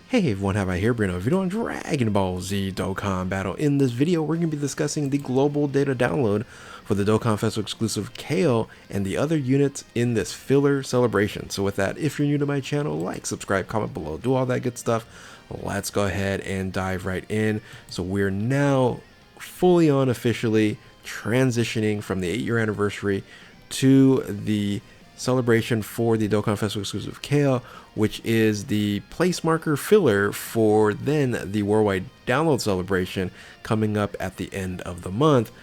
Hey everyone, how about here, Bruno? Video on Dragon Ball Z Dokkan Battle. In this video, we're going to be discussing the global data download for the Dokkan Festival exclusive Kale and the other units in this filler celebration. So with that, if you're new to my channel, like, subscribe, comment below, do all that good stuff. Let's go ahead and dive right in. So we're now fully on officially transitioning from the 8-year anniversary to the celebration for the Dokkan Festival exclusive Kale, which is the place marker filler for then the worldwide download celebration coming up at the end of the month.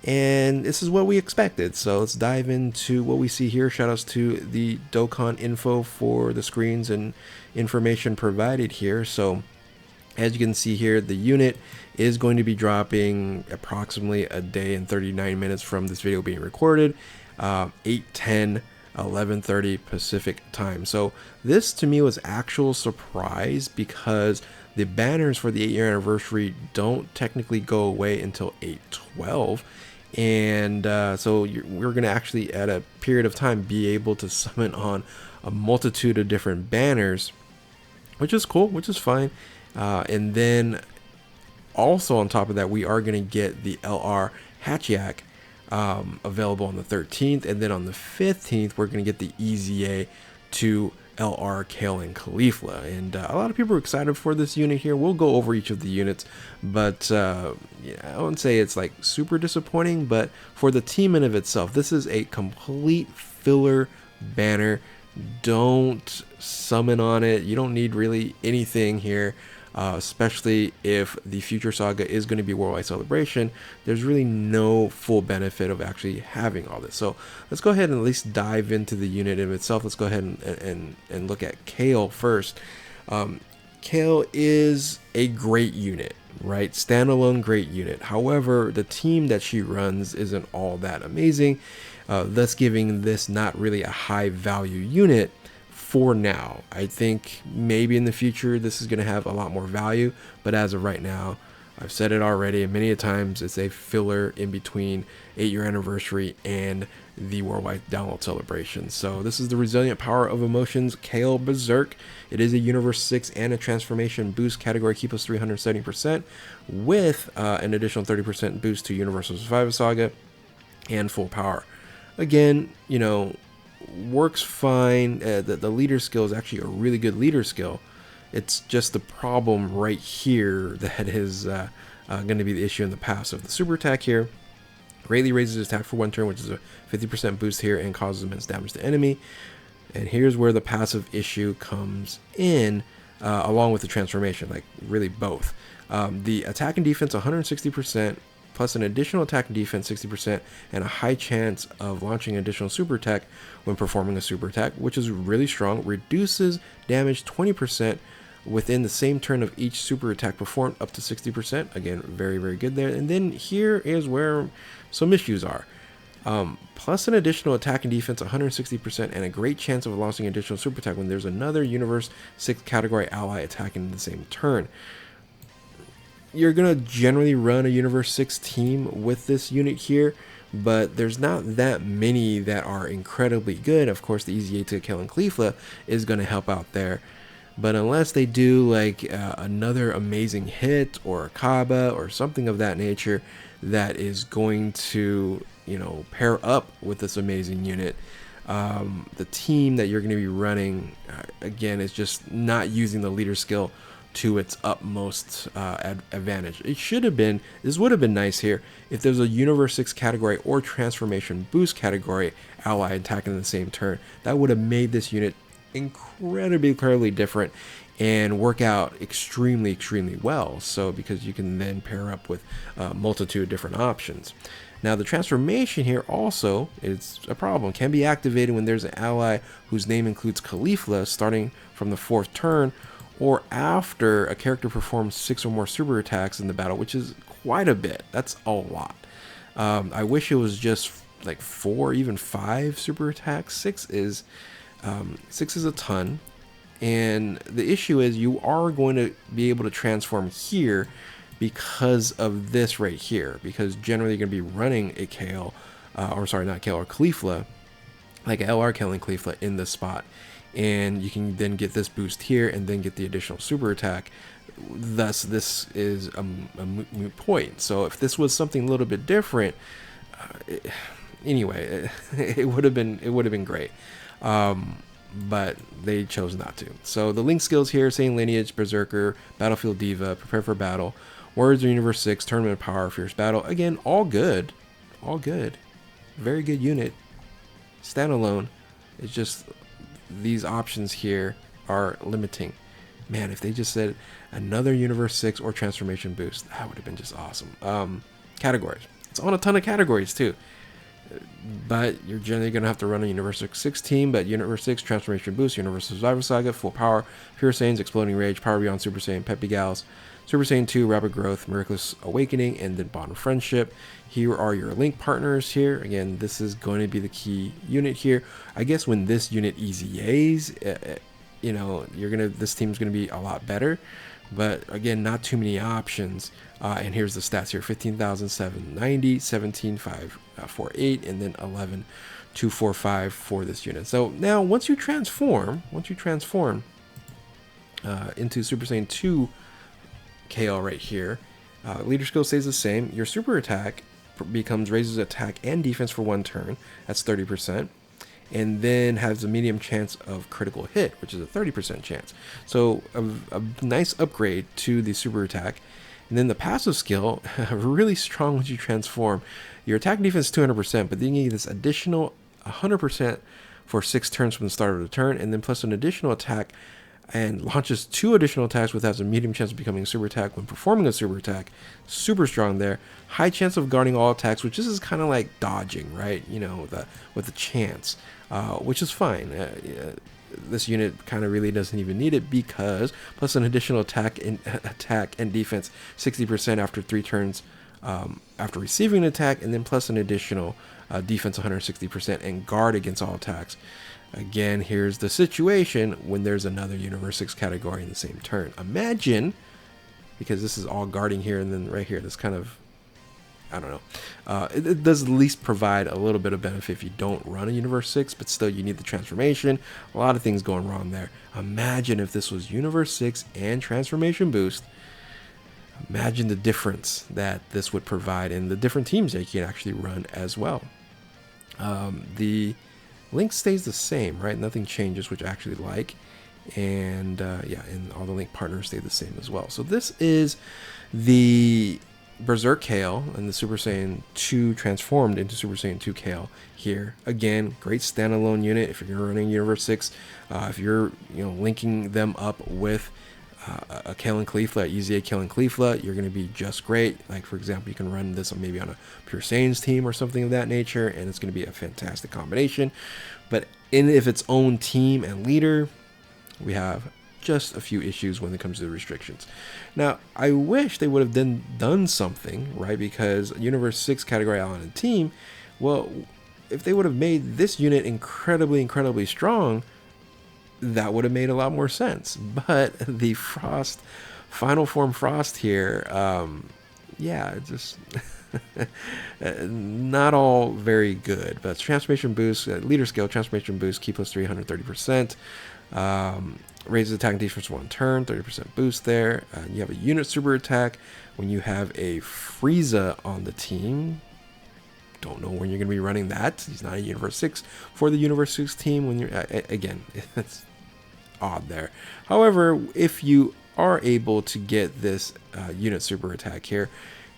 And this is what we expected. So let's dive into what we see here. Shoutouts to the Dokkan info for the screens and information provided here. So as you can see here, the unit is going to be dropping approximately a day and 39 minutes from this video being recorded, 8:10 11:30 Pacific time. So this to me was actual surprise because the banners for the 8-year anniversary don't technically go away until 8:12, and so we're going to actually at a period of time be able to summon on a multitude of different banners, which is cool, which is fine. And then also on top of that, we are going to get the LR Hatchiak available on the 13th, and then on the 15th we're going to get the EZA to LR Kale and Caulifla, and a lot of people are excited for this unit here. We'll go over each of the units, but yeah, I wouldn't say it's like super disappointing, but for the team in of itself, this is a complete filler banner. Don't summon on it. You don't need really anything here. Especially if the future saga is going to be worldwide celebration, there's really no full benefit of actually having all this. So let's go ahead and at least dive into the unit in itself. Let's go ahead and look at Kale first. Kale is a great unit, right? Standalone great unit. However, the team that she runs isn't all that amazing, thus giving this not really a high value unit for now. I think maybe in the future this is going to have a lot more value, but as of right now, I've said it already and many a times, it's a filler in between 8-year anniversary and the worldwide download celebration. So this is the resilient power of emotions Kale Berserk. It is a universe 6 and a transformation boost category, keep us 370% with an additional 30% boost to Universal Survivor Saga and full power. Again, you know, works fine. The leader skill is actually a really good leader skill. It's just the problem right here that is going to be the issue in the passive. The super attack here greatly raises attack for 1 turn, which is a 50% boost here and causes immense damage to enemy. And here's where the passive issue comes in, along with the transformation, like really both. The attack and defense 160%, plus an additional attack and defense 60%, and a high chance of launching additional super attack when performing a super attack, which is really strong. Reduces damage 20% within the same turn of each super attack performed, up to 60%. Again, very, very good there. And then here is where some issues are. Plus an additional attack and defense 160%, and a great chance of launching additional super attack when there's another Universe 6 category ally attacking the same turn. You're going to generally run a Universe 6 team with this unit here, but there's not that many that are incredibly good. Of course, the EZA to Kale and Caulifla is going to help out there, but unless they do like another amazing hit or a Kaba or something of that nature that is going to, you know, pair up with this amazing unit, the team that you're going to be running, again, is just not using the leader skill to its utmost advantage. It should have been, this would have been nice here if there's a Universe 6 category or transformation boost category ally attacking in the same turn. That would have made this unit incredibly different and work out extremely well. So because you can then pair up with a multitude of different options. Now the transformation here also is a problem. Can be activated when there's an ally whose name includes Caulifla starting from the 4th turn, or after a character performs 6 or more super attacks in the battle, which is quite a bit. That's a lot. I wish it was just like 4, even 5 super attacks. 6 is a ton. And the issue is you are going to be able to transform here because of this right here. Because generally you're going to be running a Kale, or sorry, not Kale, or Caulifla, like LR Kale and Caulifla in this spot. and you can then get this boost here and then get the additional super attack. Thus, this is a moot point. So if this was something a little bit different, anyway, it would have been great. But they chose not to. So the link skills here, Saiyan Lineage, Berserker, Battlefield Diva, Prepare for Battle, Warriors of Universe 6, Tournament of Power, Fierce Battle. Again, all good. All good. Very good unit. Standalone. It's just these options here are limiting. Man, if they just said another Universe 6 or Transformation Boost, that would have been just awesome. Categories. It's on a ton of categories too. But you're generally going to have to run a Universe 6 team, but Universe 6, Transformation Boost, Universe Survivor Saga, Full Power, Pure Saiyans, Exploding Rage, Power Beyond Super Saiyan, Peppy Gals, Super Saiyan 2, Rapid Growth, Miraculous Awakening, and then Bond of Friendship. Here are your link partners here. Again, this is going to be the key unit here. I guess when this unit EZAs, you know, this team's going to be a lot better. But again, not too many options. And here's the stats here: 15,790, 17,548, and then 11,245 for this unit. So now, once you transform into Super Saiyan 2 Kale right here, leader skill stays the same. Your super attack becomes raises attack and defense for 1 turn. That's 30%. And then has a medium chance of critical hit, which is a 30% chance. So a nice upgrade to the super attack. And then the passive skill, really strong once you transform. Your attack and defense is 200%, but then you get this additional 100% for 6 turns from the start of the turn, and then plus an additional attack, and launches 2 additional attacks, which has a medium chance of becoming a super attack when performing a super attack. Super strong there. High chance of guarding all attacks, which this is kind of like dodging, right? You know, with a chance, which is fine. This unit kind of really doesn't even need it, because plus an additional attack and defense 60% after 3 turns after receiving an attack, and then plus an additional defense 160% and guard against all attacks. Again, here's the situation when there's another Universe 6 category in the same turn. Imagine, because this is all guarding here, and then right here, this kind of, I don't know. It does at least provide a little bit of benefit if you don't run a Universe 6, but still you need the transformation. A lot of things going wrong there. Imagine if this was Universe 6 and Transformation Boost. Imagine the difference that this would provide in the different teams that you can actually run as well. The link stays the same, right? Nothing changes, which I actually like. And yeah, and all the link partners stay the same as well. So this is the Berserk Kale and the Super Saiyan 2 transformed into Super Saiyan 2 Kale here. Again, great standalone unit if you're running Universe 6. If you're linking them up with a Kale and Caulifla EZA Kale and Caulifla, you're going to be just great. Like, for example, you can run this maybe on a Pure Saiyans team or something of that nature, and it's going to be a fantastic combination. But in its own team and leader, we have just a few issues when it comes to the restrictions. Now, I wish they would have done something, right? Because Universe 6 category on a team, well, if they would have made this unit incredibly strong, that would have made a lot more sense. But the Frost, Final Form Frost here, yeah, just not all very good. But Transformation Boost, Leader Skill, Transformation Boost, Key plus 330%. Raises attack and defense for 1 turn, 30% boost there. You have a unit super attack when you have a Frieza on the team. Don't know when you're going to be running that. He's not a Universe 6 for the Universe 6 team. When you're again, it's odd there. However, if you are able to get this unit super attack here,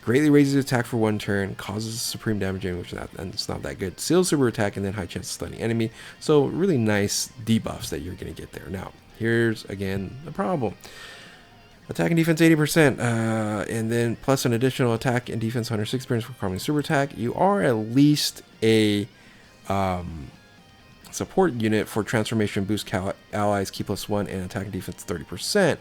greatly raises attack for 1 turn, causes supreme damage, which it's not that good. Seals super attack and then high chance of stunning enemy. So really nice debuffs that you're going to get there. Now, here's again the problem. Attack and defense 80%, and then plus an additional attack and defense 160% for Carmen super attack. You are at least a support unit for transformation boost allies, key plus 1, and attack and defense 30%.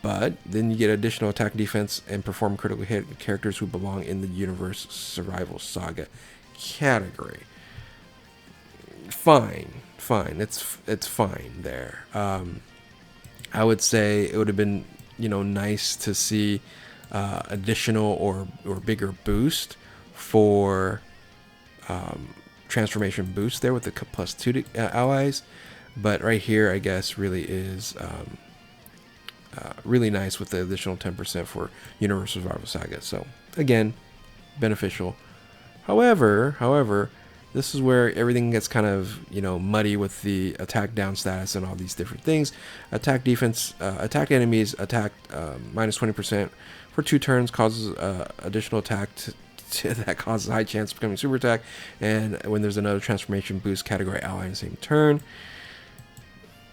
But then you get additional attack and defense and perform critical hit characters who belong in the Universe Survival Saga category. Fine. It's fine there. I would say it would have been, nice to see additional or bigger boost for transformation boost there with the plus 2 allies. But right here, I guess, really is really nice with the additional 10% for Universal Survival Saga. So again, beneficial. However, this is where everything gets kind of, you know, muddy with the attack down status and all these different things. Attack defense, attack enemies attacked minus 20% for 2 turns causes additional attack that causes high chance of becoming super attack, and when there's another transformation boost category ally in the same turn.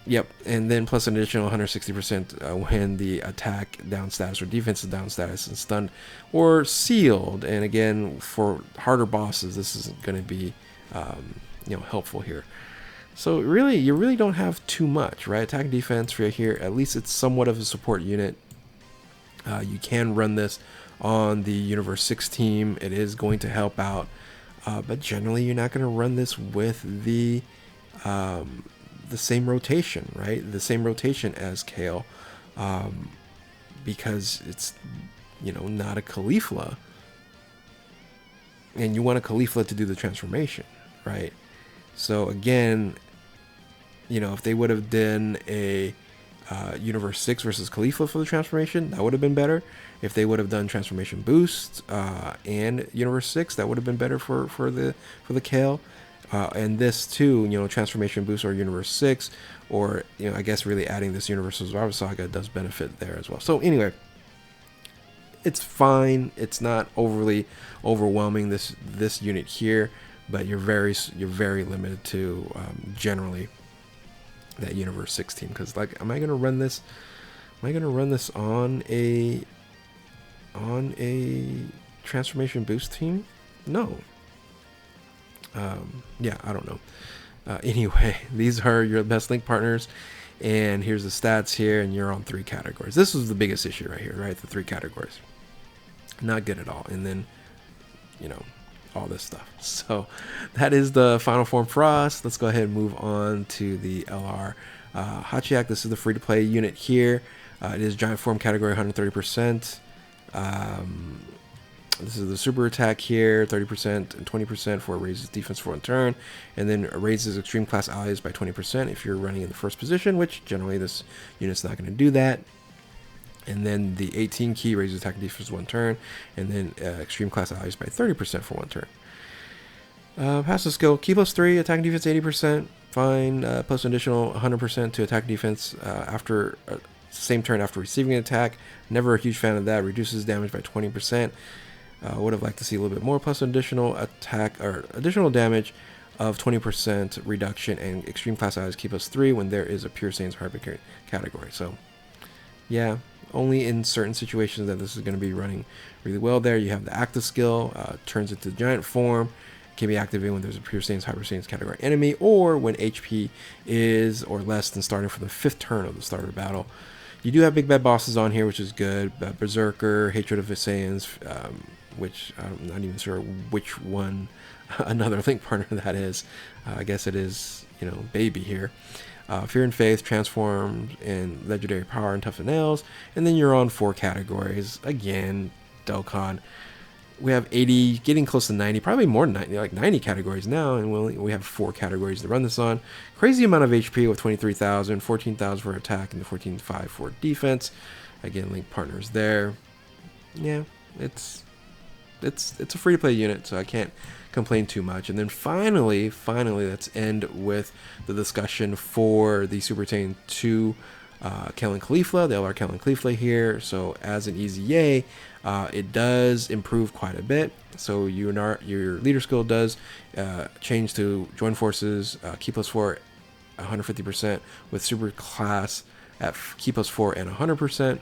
Yep, and then plus an additional 160% when the attack down status or defensive down status is stunned or sealed. And again, for harder bosses, this isn't going to be, you know, helpful here. So really, you really don't have too much, right? Attack and defense right here. At least it's somewhat of a support unit. You can run this on the Universe 6 team. It is going to help out, but generally, you're not going to run this with the same rotation, right? The same rotation as Kale, because it's, you know, not a Caulifla, and you want a Caulifla to do the transformation, right? So again, you know, if they would have done a Universe 6 versus Caulifla for the transformation, that would have been better. If they would have done transformation boost and Universe 6, that would have been better for the Kale. And this too, you know, transformation boost or Universe 6, or, you know, I guess really adding this Universal Survival Saga does benefit there as well. So anyway, it's fine. It's not overly overwhelming, this unit here, but you're very limited to generally that Universe 6 team. Because, like, am I gonna run this on a transformation boost team? No. Yeah, I don't know. Anyway, these are your best link partners, and here's the stats here, and you're on 3 categories. This is the biggest issue right here, right? The 3 categories, not good at all. And then, you know, all this stuff. So that is the final form for us. Let's go ahead and move on to the LR Hatchiak. This is the free-to-play unit here. It is giant form category, 130%. This is the super attack here, 30% and 20% for raises defense for 1 turn, and then raises extreme class allies by 20% if you're running in the first position, which generally this unit's not going to do that. And then the 18 key raises attack and defense 1 turn, and then extreme class allies by 30% for 1 turn. Passive skill, key +3, attack and defense 80%, fine, plus an additional 100% to attack and defense after same turn after receiving an attack. Never a huge fan of that. Reduces damage by 20%. Would have liked to see a little bit more, plus an additional attack or additional damage of 20% reduction, and extreme class allies keep +3 when there is a pure Saiyans hybrid category. So yeah, only in certain situations that this is going to be running really well there. You have the active skill, turns into giant form, can be activated when there's a pure Saiyans hybrid Saiyans category enemy, or when HP is or less than starting from the 5th turn of the start of the battle. You do have big bad bosses on here, which is good. Berserker, Hatred of the Saiyans, which I'm not even sure which one another link partner that is. I guess it is, you know, Baby here. Fear and Faith, Transform, and Legendary Power, and Tough as Nails. And then you're on 4 categories. Again, Dokkan. We have 80, getting close to 90, probably more than 90, like 90 categories now, and we have 4 categories to run this on. Crazy amount of HP with 23,000, 14,000 for attack, and the 14,500 for defense. Again, link partners there. Yeah, it's a free-to-play unit, so I can't complain too much. And then finally, let's end with the discussion for the Super Saiyan 2 Kale and Caulifla, the LR Kale and Caulifla here. So as an EZA, it does improve quite a bit. So your leader skill does change to join forces, key +4, 150% with super class at key +4 and 100%.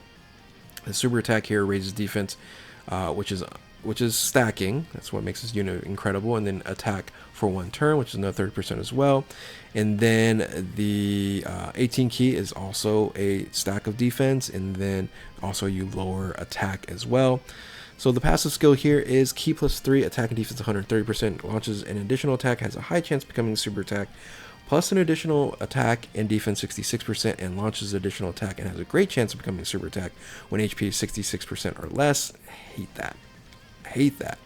The super attack here raises defense, which is stacking. That's what makes this unit incredible. And then attack for 1 turn, which is another 30% as well. And then the 18 key is also a stack of defense, and then also you lower attack as well. So the passive skill here is key +3, attack and defense 130%, launches an additional attack, has a high chance of becoming super attack, plus an additional attack and defense 66%, and launches additional attack and has a great chance of becoming super attack when HP is 66% or less. I hate that. I hate that.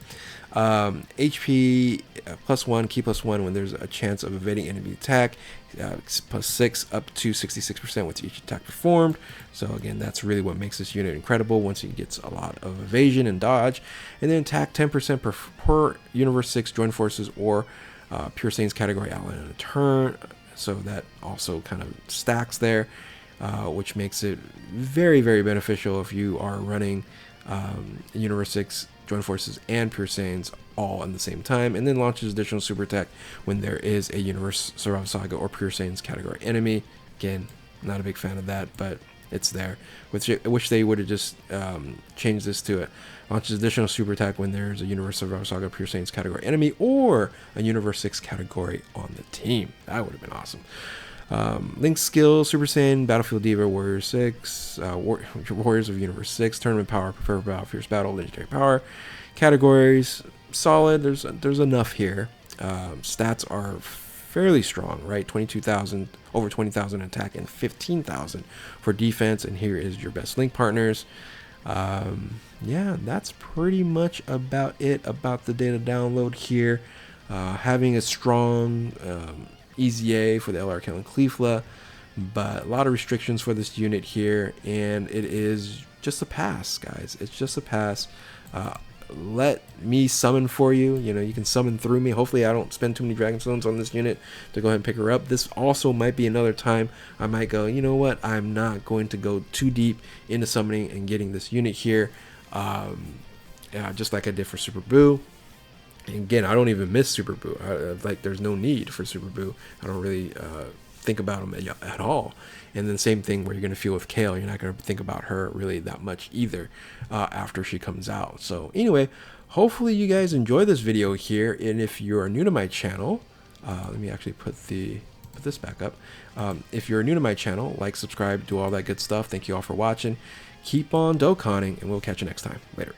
HP +1, key +1 when there's a chance of evading enemy attack, +6 up to 66% with each attack performed. So again, that's really what makes this unit incredible once he gets a lot of evasion and dodge. And then attack 10% per Universe 6 joined forces or Pure Saiyans category ally in a turn. So that also kind of stacks there, which makes it very, very beneficial if you are running Universe 6 joined forces and Pure Saiyans all at the same time, and then launches additional super attack when there is a Universe Survival Saga or Pure Saiyans category enemy. Again, not a big fan of that, but it's there. Which they would have just changed this to it. Launches additional super attack when there's a Universe Survival Saga Pure Saiyans category enemy or a Universe 6 category on the team. That would have been awesome. Link's skill, Super Saiyan, Battlefield Diva, Warrior 6, Warriors of Universe 6, Tournament Power, Prefer Battle, Fierce Battle, Legendary Power. Categories, solid, there's enough here. Stats are fairly strong, right? 22,000, over 20,000 attack and 15,000 for defense, and here is your best Link partners. Yeah, that's pretty much about it about the data download here. Having a strong EZA for the LR Kale and Caulifla, but a lot of restrictions for this unit here, and it is just a pass, guys. It's just a pass. Let me summon for you. You know, you can summon through me. Hopefully I don't spend too many Dragon Stones on this unit to go ahead and pick her up. This also might be another time I might go, you know what, I'm not going to go too deep into summoning and getting this unit here, just like I did for Super Boo. And again, I don't even miss Super Boo. Like, there's no need for Super Boo. I don't really think about him at all. And then same thing where you're going to feel with Kale. You're not going to think about her really that much either after she comes out. So anyway, hopefully you guys enjoy this video here. And if you're new to my channel, let me actually put this back up. If you're new to my channel, like, subscribe, do all that good stuff. Thank you all for watching. Keep on Dokkaning, and we'll catch you next time. Later.